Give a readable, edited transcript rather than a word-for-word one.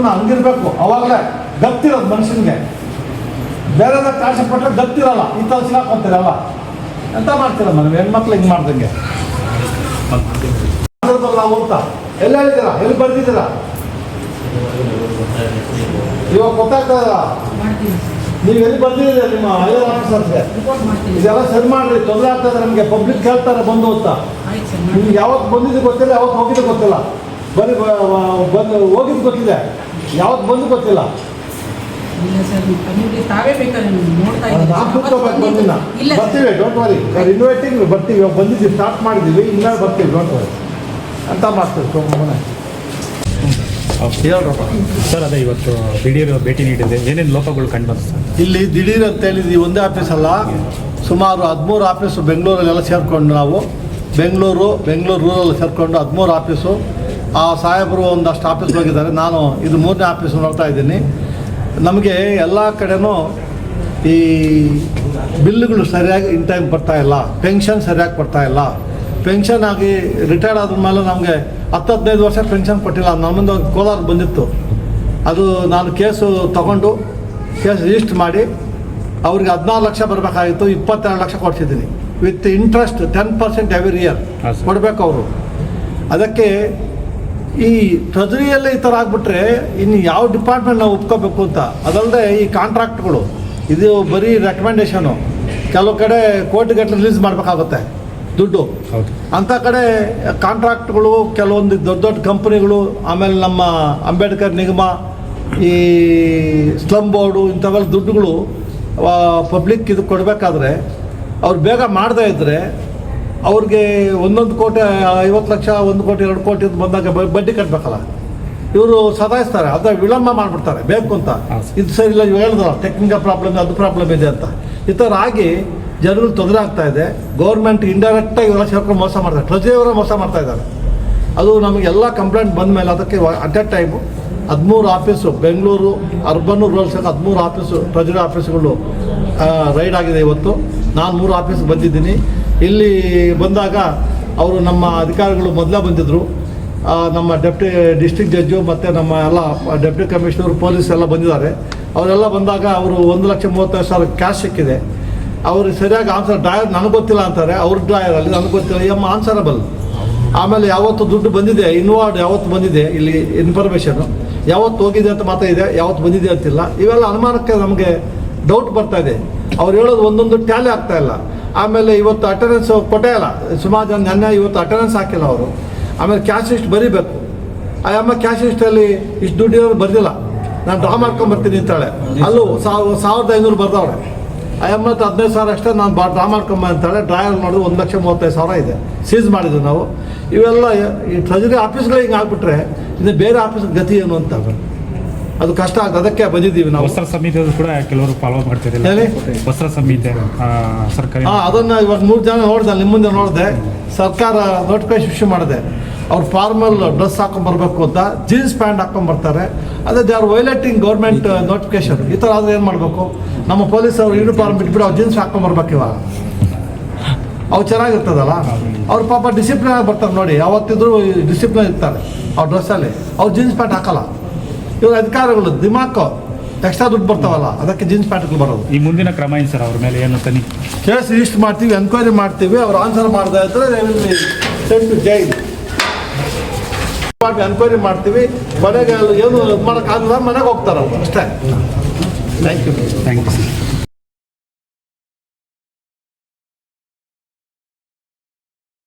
ಹಂಗಿರ್ಬೇಕು. ಅವಾಗಲೇ ಗತ್ತಿರೋದು ಮನುಷ್ಯನಿಗೆ. ಬೇರೆದ ಕಾಸು ಪಟ್ಟರೆ ಗತ್ತಿರಲ್ಲ. ಈ ಥರ ಸಿಗಾಕೊಂತೀರಲ್ಲ ಎಂತ ಮಾಡ್ತೀರ ಮನೆ ಹೆಣ್ಮಕ್ಳು ಹಿಂಗೆ ಮಾಡ್ದಂಗೆ. ಓದ್ತಾ ಎಲ್ಲ ಹೇಳಿದ್ದೀರಾ, ಎಲ್ಲಿ ಬರ್ದಿದ್ದೀರಾ? ಇವಾಗ ಗೊತ್ತಾಗ್ತದ ನೀವು ಎಲ್ಲಿ ಬಂದಿದ್ದೀರಾ ನಿಮ್ಮ ಹೈಯರ್ ಆಫೀಸರ್ಸ್ಗೆ? ಇದೆಲ್ಲ ಸರಿ ಮಾಡ್ರಿ, ತೊಂದರೆ ಆಗ್ತದೆ ನಮಗೆ. ಪಬ್ಲಿಕ್ ಕೇಳ್ತಾರೆ ಬಂದು ಅಂತ. ನಿಮ್ಗೆ ಯಾವತ್ತು ಬಂದಿದ್ದು ಗೊತ್ತಿಲ್ಲ, ಯಾವತ್ತು ಹೋಗಿದ್ದು ಗೊತ್ತಿಲ್ಲ. ಬರೀ ಬಂದು ಹೋಗಿದ್ದು ಗೊತ್ತಿದೆ, ಯಾವತ್ತು ಬಂದು ಗೊತ್ತಿಲ್ಲ. ಬರ್ತೀವಿ, ಡೋಂಟ್ ವರಿ. ಇನ್ವೈಟಿಂಗ್ ಬರ್ತೀವಿ. ಬಂದಿದ್ದೀವಿ, ಸ್ಟಾರ್ಟ್ ಮಾಡಿದ್ದೀವಿ, ಇನ್ಮೇಲೆ ಬರ್ತೀವಿ, ಡೋಂಟ್ ವರಿ ಅಂತ ಮಾಡ್ತೀವಿ. ಮನೆ ಸರ್, ಅದೇ ಇವತ್ತು ದಿಢೀರ್ ಭೇಟಿ ನೀಡಿದೆ, ಏನೇನು ಲೋಪಗಳು ಕಂಡು ಬಂತು ಸರ್? ಇಲ್ಲಿ ದಿಢೀರ್ ಅಂತ ಹೇಳಿದ್ವಿ, ಒಂದೇ ಆಫೀಸ್ ಅಲ್ಲ, ಸುಮಾರು 13 ಆಫೀಸು ಬೆಂಗಳೂರಲ್ಲೆಲ್ಲ ಸೇರಿಕೊಂಡು ನಾವು ಬೆಂಗಳೂರು ರೂರಲ್ ಸೇರಿಕೊಂಡು 13 ಆಫೀಸು. ಆ ಸಾಹೇಬರು ಒಂದಷ್ಟು ಆಫೀಸ್ ಹೋಗಿದ್ದಾರೆ. ನಾನು ಇದು 3ನೇ ಆಫೀಸು ನೋಡ್ತಾ ಇದ್ದೀನಿ. ನಮಗೆ ಎಲ್ಲ ಕಡೆನೂ ಈ ಬಿಲ್ಗಳು ಸರಿಯಾಗಿ ಇನ್ ಟೈಮ್ ಬರ್ತಾಯಿಲ್ಲ, ಪೆನ್ಷನ್ ಸರಿಯಾಗಿ ಬರ್ತಾಯಿಲ್ಲ. ಪೆನ್ಷನ್ ಆಗಿ ರಿಟೈರ್ಡ್ ಆದ್ಮೇಲೆ ನಮಗೆ 10-15 ವರ್ಷ ಪೆನ್ಷನ್ ಕೊಟ್ಟಿಲ್ಲ. ನಮ್ಮದು ಕೋಲಾರ ಬಂದಿತ್ತು. ಅದು ನಾನು ಕೇಸು ತಗೊಂಡು ಕೇಸ್ ರಿಜಿಸ್ಟರ್ ಮಾಡಿ ಅವ್ರಿಗೆ 14 ಲಕ್ಷ ಬರಬೇಕಾಗಿತ್ತು, 22 ಲಕ್ಷ ಕೊಡ್ಸಿದ್ದೀನಿ ವಿತ್ ಇಂಟ್ರೆಸ್ಟ್ 10% ಎವ್ರಿ ಇಯರ್ ಕೊಡಬೇಕು ಅವರು. ಅದಕ್ಕೆ ಈ ಟ್ರೆಜರಿಯಲ್ಲೇ ಈ ಥರ ಆಗಿಬಿಟ್ರೆ ಇನ್ನು ಯಾವ ಡಿಪಾರ್ಟ್ಮೆಂಟ್ ನಾವು ಒಪ್ಕೋಬೇಕು ಅಂತ. ಅದಲ್ಲದೆ ಈ ಕಾಂಟ್ರಾಕ್ಟ್ಗಳು ಇದು ಬರೀ ರೆಕಮೆಂಡೇಷನು. ಕೆಲವು ಕಡೆ ಕೋಟಿಗಟ್ಟಲೆ ರಿಲೀಸ್ ಮಾಡಬೇಕಾಗುತ್ತೆ ದುಡ್ಡು. ಅಂಥ ಕಡೆ ಕಾಂಟ್ರಾಕ್ಟ್ಗಳು, ಕೆಲವೊಂದು ದೊಡ್ಡ ದೊಡ್ಡ ಕಂಪ್ನಿಗಳು, ಆಮೇಲೆ ನಮ್ಮ ಅಂಬೇಡ್ಕರ್ ನಿಗಮ, ಈ ಸ್ಲಮ್ ಬೋರ್ಡು, ಇಂಥವೆಲ್ಲ ದುಡ್ಡುಗಳು ಪಬ್ಲಿಕ್ ಇದು ಕೊಡಬೇಕಾದ್ರೆ ಅವ್ರು ಬೇಗ ಮಾಡದೇ ಇದ್ದರೆ ಅವ್ರಿಗೆ 1 ಕೋಟಿ 50 ಲಕ್ಷ, 1 ಕೋಟಿ 2 ಕೋಟಿ ಬಂದಾಗ ಬಡ್ಡಿ ಕಟ್ಟಬೇಕಲ್ಲ. ಇವರು ಸದಾಯಿಸ್ತಾರೆ, ಅದರ ವಿಳಂಬ ಮಾಡಿಬಿಡ್ತಾರೆ ಬೇಕು ಅಂತ. ಇದು ಸರಿ ಇಲ್ಲ, ಇವು ಹೇಳಿದ್ರಲ್ಲ ಟೆಕ್ನಿಕಲ್ ಪ್ರಾಬ್ಲಮ್, ಅದು ಪ್ರಾಬ್ಲಮ್ ಇದೆ ಅಂತ. ಈ ಥರ ಆಗಿ ಜನರು ತೊಂದರೆ ಆಗ್ತಾ ಇದೆ. ಗೌರ್ಮೆಂಟ್ ಇಂಡೈರೆಕ್ಟಾಗಿ ಇವೆಲ್ಲ ಸೇರ್ಕೊಂಡು ಮೋಸ ಮಾಡ್ತಾರೆ, ಟ್ರೆಜರಿಯವರೇ ಮೋಸ ಮಾಡ್ತಾ ಇದ್ದಾರೆ. ಅದು ನಮಗೆಲ್ಲ ಕಂಪ್ಲೇಂಟ್ ಬಂದ ಮೇಲೆ ಅದಕ್ಕೆ at A time 13 office Bengaluru urban rural ಸೇರಿ 13 ಆಫೀಸು ಟ್ರೆಜರಿ ಆಫೀಸುಗಳು ರೈಡ್ ಆಗಿದೆ ಇವತ್ತು. ನಾನು 3 ಆಫೀಸ್ಗೆ ಬಂದಿದ್ದೀನಿ. ಇಲ್ಲಿ ಬಂದಾಗ ಅವರು ನಮ್ಮ ಅಧಿಕಾರಿಗಳು ಮೊದಲೇ ಬಂದಿದ್ದರು. ನಮ್ಮ ಡಿಸ್ಟ್ರಿಕ್ಟ್ ಜಡ್ಜು ಮತ್ತು ನಮ್ಮ ಎಲ್ಲ ಡೆಪ್ಟಿ ಕಮಿಷನರ್, ಪೊಲೀಸ್ ಎಲ್ಲ ಬಂದಿದ್ದಾರೆ. ಅವರೆಲ್ಲ ಬಂದಾಗ ಅವರು 1,35,000 ಕ್ಯಾಶ್ ಸಿಕ್ಕಿದೆ. ಅವರು ಸರಿಯಾಗಿ ಆನ್ಸರ್ ಡ್ರಾಯರ್ ನನಗೆ ಗೊತ್ತಿಲ್ಲ ಅಂತಾರೆ, ಅವ್ರ ಡ್ರಾಯರಲ್ಲಿ ನನಗೆ ಗೊತ್ತಿಲ್ಲ, ಆನ್ಸರಬಲ್. ಆಮೇಲೆ ಯಾವತ್ತು ದುಡ್ಡು ಬಂದಿದೆ, ಇನ್ವಾರ್ಡ್ ಯಾವತ್ತು ಬಂದಿದೆ, ಇಲ್ಲಿ ಇನ್ಫಾರ್ಮೇಷನು ಯಾವತ್ತು ಹೋಗಿದೆ ಅಂತ ಮಾತ್ರ ಇದೆ, ಯಾವತ್ತು ಬಂದಿದೆ ಅಂತಿಲ್ಲ. ಇವೆಲ್ಲ ಅನುಮಾನಕ್ಕೆ ನಮಗೆ ಡೌಟ್ ಬರ್ತಾ ಇದೆ. ಅವ್ರು ಹೇಳೋದು ಒಂದೊಂದು ಟ್ಯಾಲಿ ಆಗ್ತಾ ಇಲ್ಲ. ಆಮೇಲೆ ಇವತ್ತು ಅಟೆಂಡೆನ್ಸ್ ಕೊಟ್ಟೇ ಇಲ್ಲ ಸುಮಾರು ಜನ. ನೆನ್ನೆ ಇವತ್ತು ಅಟೆಂಡೆನ್ಸ್ ಹಾಕಿಲ್ಲ ಅವರು. ಆಮೇಲೆ ಕ್ಯಾಶ್ ಲಿಸ್ಟ್ ಬರೀಬೇಕು. ಅಮ್ಮ ಕ್ಯಾಶ್ ಲಿಸ್ಟಲ್ಲಿ ಇಷ್ಟು ದುಡ್ಡು ಬರೆದಿಲ್ಲ, ನಾನು ಡ್ರಾ ಮಾಡ್ಕೊಂಬರ್ತೀನಿ ಅಂತಾಳೆ. ಅಲ್ಲೂ 1,500 ಬರ್ದವ್ರೆ. ಅಮ್ಮತ್ತು 15,000 ಅಷ್ಟೇ ನಾನು ಡ್ರಾ ಮಾಡ್ಕೊಂಬ ಅಂತಾಳೆ. ಡ್ರಾಯರ್ ನೋಡಿದ್ರೆ 1,35,000 ಇದೆ. ಸೀಸ್ ಮಾಡಿದ್ವಿ ನಾವು. ಇವೆಲ್ಲ ಈ ಟ್ರೆಜರಿ ಆಫೀಸ್ಗಳು ಹಿಂಗೆ ಆಗ್ಬಿಟ್ರೆ ಇನ್ನು ಬೇರೆ ಆಫೀಸ್ ಗತಿ ಏನು ಅಂತ ಅದು ಕಷ್ಟ ಆಗ್ತದೆ. ಅದಕ್ಕೆ ಬಂದಿದ್ದೀವಿ ನಾವು. ವಸ್ತ್ರ ಸಮಿತಿ ಕೂಡ ಕೆಲವರು ಫಾಲೋ ಮಾಡ್ತಿರಲಿಲ್ಲ. ವಸ್ತ್ರ ಸಮಿತಿ ಸರ್ಕಾರಿ ಅದನ್ನು ಇವಾಗ 3 ಜನ ನೋಡಿದೆ, ನಿಮ್ಮ ಮುಂದೆ ನೋಡಿದೆ. ಸರ್ಕಾರ ನೋಟಿಫಿಕೇಶನ್ ಇಶ್ಯೂ ಮಾಡಿದೆ. ಅವ್ರು ಫಾರ್ಮಲ್ ಡ್ರೆಸ್ ಹಾಕೊಂಡ್ಬರ್ಬೇಕು ಅಂತ, ಜೀನ್ಸ್ ಪ್ಯಾಂಟ್ ಹಾಕೊಂಡ್ಬರ್ತಾರೆ. ಅದೇ they are violating government notification. ಈ ಥರ ಆದರೆ ಏನು ಮಾಡಬೇಕು? ನಮ್ಮ ಪೊಲೀಸ್ ಅವ್ರು ಯೂನಿಫಾರ್ಮ್ ಬಿಟ್ಬಿಟ್ಟು ಅವ್ರು ಜೀನ್ಸ್ ಹಾಕೊಂಡ್ಬರ್ಬೇಕು. ಇವಾಗ ಅವು ಚೆನ್ನಾಗಿರ್ತದಲ್ಲ. ಅವ್ರು ಪಾಪ ಡಿಸಿಪ್ಲಿನ್ ಆಗಿ ಬರ್ತಾರೆ ನೋಡಿ. ಯಾವತ್ತಿದ್ರು ಡಿಸಿಪ್ಲಿನ್ ಇರ್ತಾರೆ ಅವ್ರ ಡ್ರೆಸ್ಸಲ್ಲಿ. ಅವ್ರು ಜೀನ್ಸ್ ಪ್ಯಾಂಟ್ ಹಾಕಲ್ಲ. ಇವ್ರ ಅಧಿಕಾರಿಗಳು ದಿಮಾಕು ಎಕ್ಸ್ಟ್ರಾ ದುಡ್ಡು ಬರ್ತಾವಲ್ಲ, ಅದಕ್ಕೆ ಜೀನ್ಸ್ ಪ್ಯಾಂಟ್ಗಳು ಬರೋದು. ಈ ಮುಂದಿನ ಕ್ರಮ ಏನು ಸರ್? ಅವ್ರ ಮೇಲೆ ಏನು ತನಿಖೆ ಕೇಸ್ ರಿಜಿಸ್ಟರ್ ಮಾಡ್ತೀವಿ, ಎನ್ಕ್ವೈರಿ ಮಾಡ್ತೀವಿ. ಅವ್ರು ಆನ್ಸರ್ ಮಾಡದೇ ಇದ್ದರೆ ಸೆಂಡ್ ಟು ಜೈಲ್. ಎನ್ಕ್ವೈರಿ ಮಾಡ್ತೀವಿ. ಕೊನೆಗೆ ಏನು ಮಾಡೋಕ್ಕಾಗಲ್ಲ, ಮನೆಗೆ ಹೋಗ್ತಾರೆ ಅವರು ಅಷ್ಟೇ. Thank you sir.